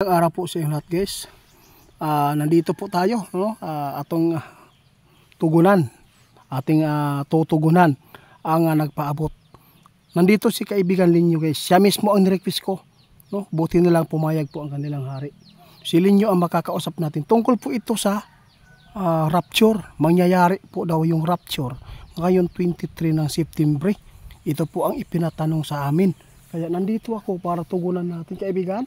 Araw po sa inyo lahat guys. Nandito po tayo, no? Atong tugunan, ating tutugunan ang nagpaabot. Nandito si kaibigan Linyo guys. Siya mismo ang nirequest ko, no? Buti na lang pumayag po ang kanilang hari. Si Linyo ang makakausap natin. Tungkol po ito sa rapture. Mangyayari po daw yung rapture ngayon 23 ng September. Ito po ang ipinatanong sa amin. Kaya nandito ako para tugunan natin kaibigan.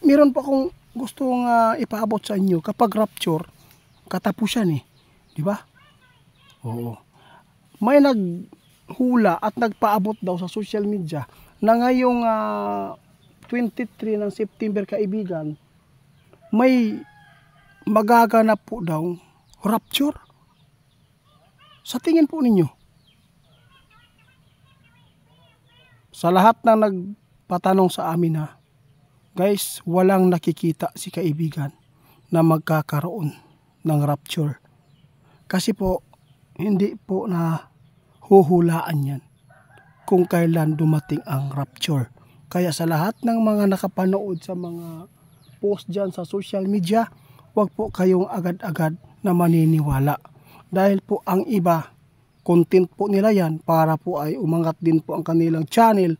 Meron pa akong gustong ipaabot sa inyo kapag rapture, katapusan di ba? Oo. May naghula at nagpaabot daw sa social media na ngayong 23 ng September kaibigan, may magaganap po daw rapture. Sa tingin po ninyo, sa lahat na nagpatanong sa amin guys, walang nakikita si kaibigan na magkakaroon ng rapture. Kasi po, hindi po na huhulaan yan kung kailan dumating ang rapture. Kaya sa lahat ng mga nakapanood sa mga post dyan sa social media, huwag po kayong agad-agad na maniniwala. Dahil po ang iba, content po nila yan para po ay umangat din po ang kanilang channel.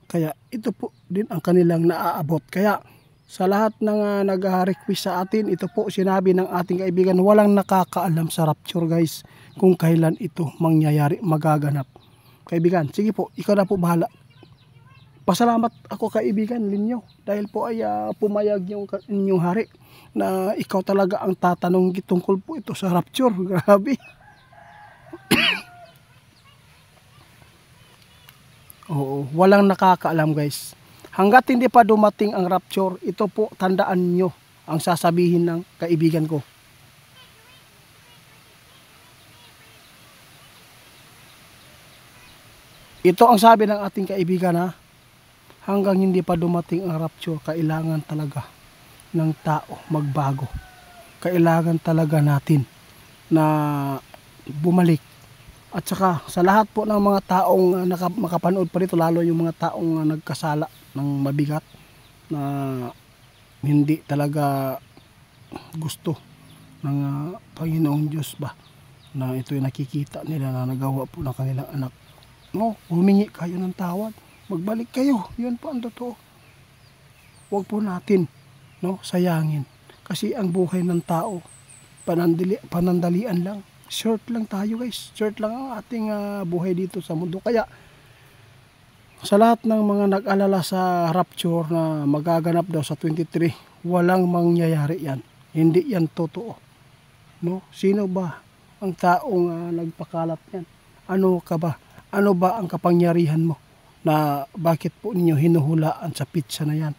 Kaya ito po din ang kanilang naaabot. Kaya sa lahat ng nag-request sa atin, ito po sinabi ng ating kaibigan, walang nakakaalam sa rapture guys kung kailan ito mangyayari, magaganap. Kaibigan, sige po, ikaw na po bahala. Pasalamat ako kaibigan Linyo dahil po ay pumayag yung inyong hari na ikaw talaga ang tatanong tungkol po ito sa rapture. Grabe. Oo, walang nakakaalam guys. Hanggat hindi pa dumating ang rapture, ito po tandaan nyo ang sasabihin ng kaibigan ko. Ito ang sabi ng ating kaibigan hanggang hindi pa dumating ang rapture, kailangan talaga ng tao magbago. Kailangan talaga natin na bumalik. At saka sa lahat po ng mga taong makapanood pa rito, lalo yung mga taong nagkasala ng mabigat na hindi talaga gusto ng Panginoong Diyos ba, na ito yung nakikita nila na nagawa po ng kanilang anak. No, humingi kayo ng tawad, magbalik kayo, yun po ang totoo. Huwag po natin sayangin, kasi ang buhay ng tao panandalian lang. Short lang tayo guys, short lang ang ating buhay dito sa mundo. Kaya sa lahat ng mga nag-alala sa rapture na magaganap daw sa 23, walang mangyayari yan. Hindi yan totoo. No? Sino ba ang taong nagpakalat yan? Ano ka ba? Ano ba ang kapangyarihan mo na bakit po ninyo hinuhulaan sa pizza na yan?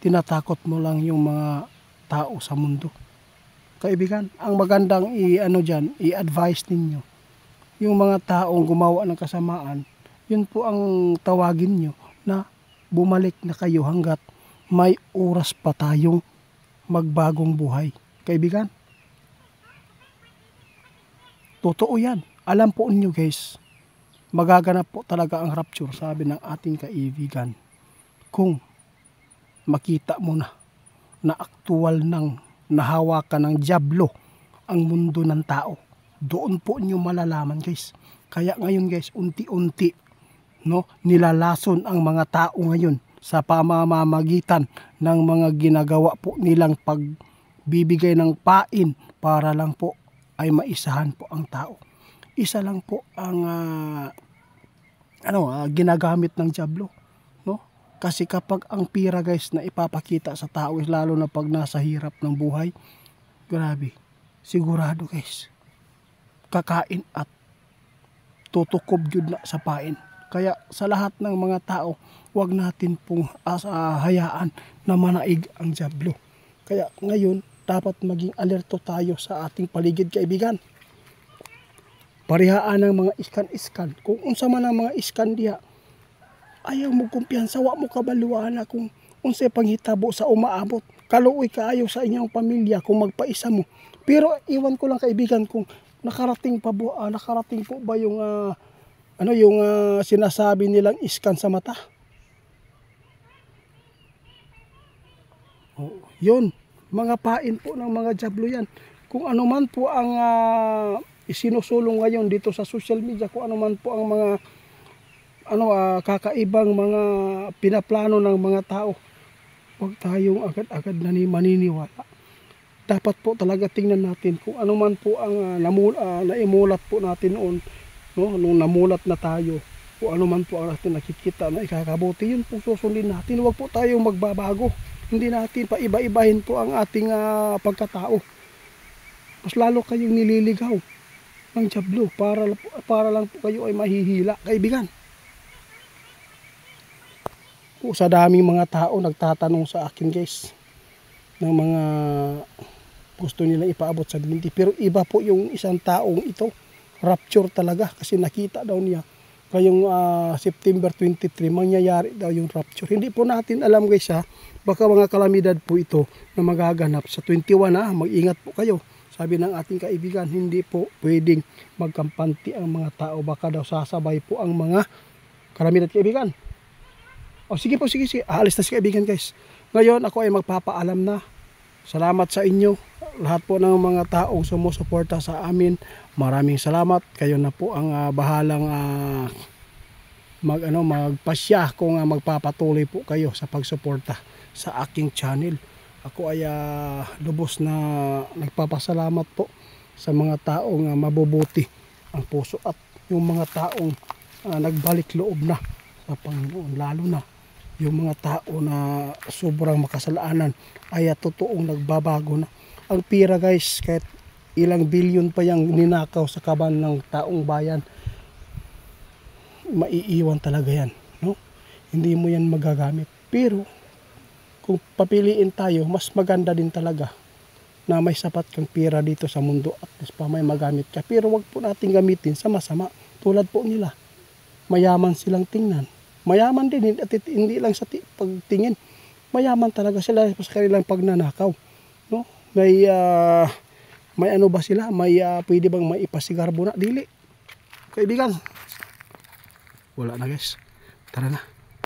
Tinatakot mo lang yung mga tao sa mundo. Kaibigan, ang magandang i-advise ninyo yung mga taong gumawa ng kasamaan, yun po ang tawagin nyo na bumalik na kayo hanggat may oras pa tayong magbagong buhay. Kaibigan, totoo yan. Alam po ninyo guys, magaganap po talaga ang rapture, sabi ng ating kaibigan, kung makita mo na aktual ng nahawakan ng dyablo ang mundo ng tao. Doon po nyo malalaman guys. Kaya ngayon guys, unti-unti nilalason ang mga tao ngayon sa pamamagitan ng mga ginagawa po nilang pagbibigay ng pain para lang po ay maisahan po ang tao. Isa lang po ang ginagamit ng dyablo. Kasi kapag ang pira guys na ipapakita sa tao, lalo na pag nasa hirap ng buhay, grabe, sigurado guys, kakain at tutukob yun na sa pain. Kaya sa lahat ng mga tao, wag natin pong hayaan na manaig ang dyablo. Kaya ngayon, dapat maging alerto tayo sa ating paligid kaibigan. Parihaan ng mga iskan-iskan. Kung unsa man ang mga iskan diha, ayaw mo kumpiyansa, wa mo kabaluan na kung unsay panghitabo sa umaabot. Kaluoy kaayo sa inyong pamilya kung magpaisa mo. Pero iwan ko lang kaibigan kung nakarating po ba yung sinasabi nilang iskan sa mata. Oh, yun, mga pain po ng mga jablo yan. Kung ano man po ang isinusulong ngayon dito sa social media, kung ano man po ang mga kakaibang mga pinaplano ng mga tao, huwag tayong agad-agad maniniwala. Dapat po talaga tingnan natin kung ano man po ang naimulat po natin noon, no? Nung namulat na tayo, kung ano man po ang natin nakikita na ikakabuti, yun po susundin natin. Huwag po tayong magbabago. Hindi natin pa iba-ibahin po ang ating pagkatao. Mas lalo kayong nililigaw ng jablo para lang po kayo ay mahihila, kaibigan. Sa daming mga tao nagtatanong sa akin, guys, ng mga gusto nilang ipaabot sa binti, pero iba po yung isang taong ito, rapture talaga, kasi nakita daw niya ngayong September 23 mangyayari daw yung rapture. Hindi po natin alam, guys, baka mga kalamidad po ito na magaganap sa 21. Mag-ingat po kayo. Sabi ng ating kaibigan, hindi po pwedeng magkampanti ang mga tao, baka daw sasabay po ang mga kalamidad, kaibigan. O sige po, sige. Aalis na si kaibigan, guys. Ngayon ako ay magpapaalam na. Salamat sa inyo, lahat po ng mga taong sumusuporta sa amin. Maraming salamat. Kayo na po ang bahalang magpasya kung magpapatuloy po kayo sa pagsuporta sa aking channel. Ako ay lubos na nagpapasalamat po sa mga taong mabubuti ang puso at yung mga taong nagbalik loob na sa Panginoon, lalo na yung mga tao na sobrang makasalanan ay totoong nagbabago na. Ang pira, guys, kahit ilang bilyon pa yung ninakaw sa kaban ng taong bayan, maiiwan talaga yan, no? Hindi mo yan magagamit. Pero kung papiliin tayo, mas maganda din talaga na may sapat kang pira dito sa mundo, at least pa may magamit ka. Pero wag po natin gamitin sa masama, tulad po nila. Mayaman silang tingnan, mayaman din, at hindi lang sa pagtingin, mayaman talaga sila sa kanilang pagnanakaw, no? May ano ba sila? May pwede bang maipasigarbo na? Dili, kaibigan. Wala na, guys. Tara na.